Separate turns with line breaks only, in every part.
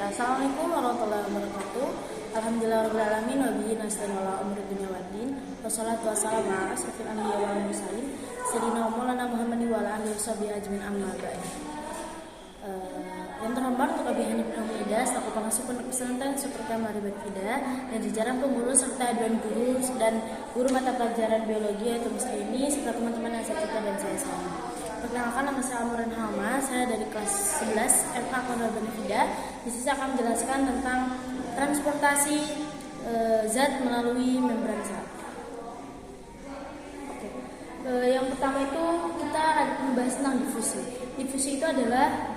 Assalamualaikum warahmatullahi wabarakatuh. Alhamdulillahirobbilalamin wabihi nasta'in ala umuri dunya waddin. Wassalatu wassalamu ala asrofil anbiya wal mursalin sayyidina Maulana Muhammad wa ala alihi washabihi ajmain amma ba'd. Yang terhormat untuk Abi Hanif Hamida selaku pengasuh pondok pesantren Suprata Maribat Fida dan jajaran pengurus serta aduan guru dan guru mata pelajaran biologi yaitu Miss ini serta teman-teman yang saya cinta dan saya sayang. Perkenalkan, nama saya Amuran Halma, saya dari kelas 11 FA Pondok Fida. Di sini saya akan menjelaskan tentang transportasi zat melalui membran zat. Yang pertama itu kita membahas tentang difusi. Difusi itu adalah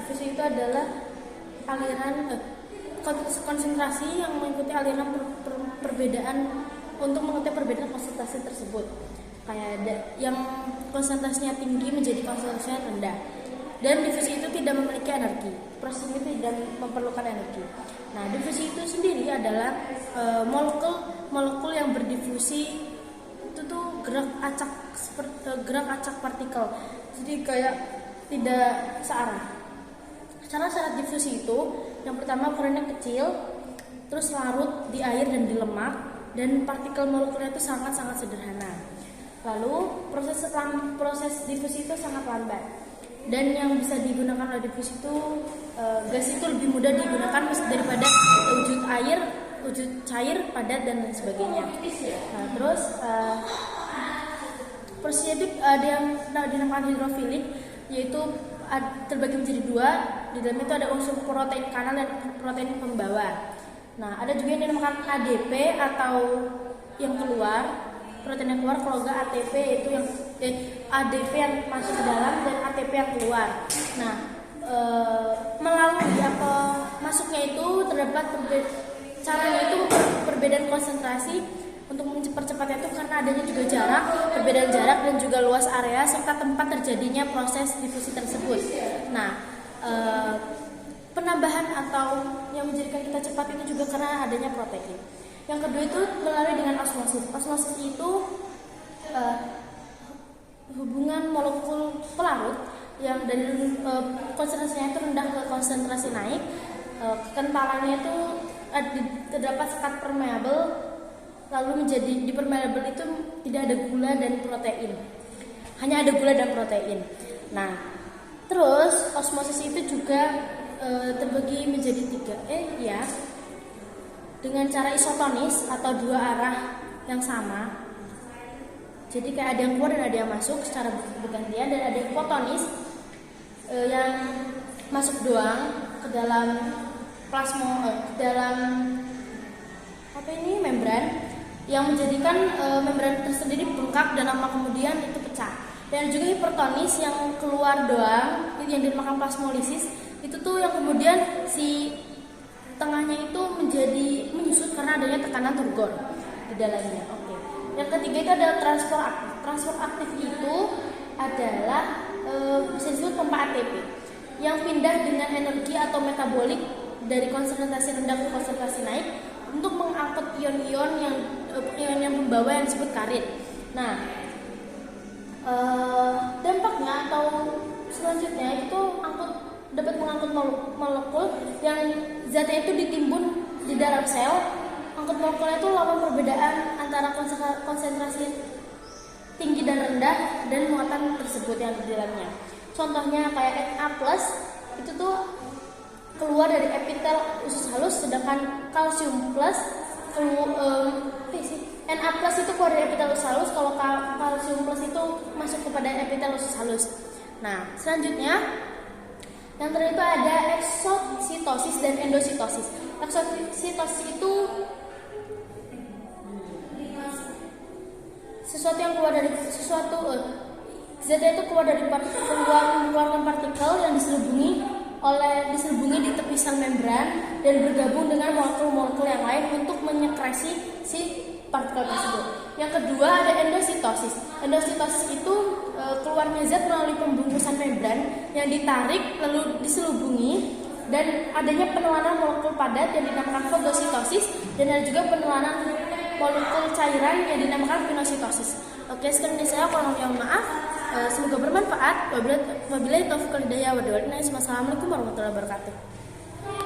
difusi itu adalah aliran konsentrasi yang mengikuti aliran perbedaan untuk mengikuti perbedaan konsentrasi tersebut. Kayak ada yang konsentrasinya tinggi menjadi konsentrasinya rendah. Dan difusi itu tidak memiliki energi. Proses ini tidak memerlukan energi. Nah, difusi itu sendiri adalah molekul yang berdifusi itu tuh gerak acak partikel. Jadi kayak tidak searah. Cara syarat difusi itu yang pertama ukurannya kecil, terus larut di air dan di lemak, dan partikel molekulnya itu sangat-sangat sederhana. Lalu proses difusi itu sangat lambat. Dan yang bisa digunakan oleh difusi itu gas itu lebih mudah digunakan daripada wujud air, wujud cair, padat dan lain sebagainya. Nah, terus prosesnya itu ada yang dinamakan hidrofilik, yaitu terbagi menjadi dua. Di dalam itu ada unsur protein kanal dan protein pembawa. Nah, ada juga yang dinamakan ADP atau yang keluar. Protein yang keluar, kalau enggak ATP itu yang ADP yang masuk ke dalam dan ATP yang keluar. Nah, melalui masuknya itu terdapat caranya itu perbedaan konsentrasi. Untuk mempercepatnya itu karena adanya juga perbedaan jarak dan juga luas area serta tempat terjadinya proses difusi tersebut. Nah, penambahan atau yang menjadikan kita cepat itu juga karena adanya protein. Yang kedua itu melalui dengan osmosis. Osmosis itu hubungan molekul pelarut yang dari konsentrasinya itu rendah ke konsentrasi naik. Kekentalannya itu terdapat sekat permeabel, lalu menjadi di permeabel itu tidak ada gula dan protein. Hanya ada gula dan protein. Nah, terus osmosis itu juga terbagi menjadi tiga. Dengan cara isotonis atau dua arah yang sama. Jadi kayak ada yang keluar dan ada yang masuk secara bergantian, dan ada yang fotonis yang masuk doang ke dalam membran yang menjadikan membran tersendiri bengkak dan lama kemudian itu pecah. Dan juga hipertonis yang keluar doang yang dinamakan plasmolisis, itu tuh yang kemudian si tengahnya itu menjadi menyusut karena adanya tekanan turgor di dalamnya. Oke. Yang ketiga itu adalah transfer aktif. Transfer aktif itu adalah bisa disebut pompa ATP yang pindah dengan energi atau metabolik dari konsentrasi rendah ke konsentrasi naik untuk mengangkut ion-ion yang pembawa yang disebut karit. Nah, dampaknya atau selanjutnya itu dapat mengangkut molekul yang zatnya itu ditimbun di dalam sel. Angkut molekulnya itu lawan perbedaan antara konsentrasi tinggi dan rendah dan muatan tersebut yang di dalamnya. Contohnya kayak Na+ itu tuh keluar dari epitel usus halus, sedangkan kalsium plus Na+ itu keluar dari epitel usus halus, kalau kalsium plus itu masuk kepada epitel usus halus. Nah, selanjutnya yang terakhir itu ada eksositosis dan endositosis. Eksositosis itu sesuatu yang keluar dari zatnya itu keluar dari mengeluarkan partikel yang diselubungi di tepi sel membran dan bergabung dengan molekul-molekul yang lain untuk menyekresi si partikel tersebut. Yang kedua ada endositosis. Endositosis itu keluarnya zat melalui pembungkusan membran yang ditarik lalu diselubungi, dan adanya penewanan molekul padat yang dinamakan fagositosis, dan ada juga penewanan molekul cairan yang dinamakan pinositosis. Oke, sekian dari saya, kurang lebih mohon maaf. Semoga bermanfaat. Wabillahi taufiq wal hidayah. Wassalamualaikum warahmatullahi wabarakatuh.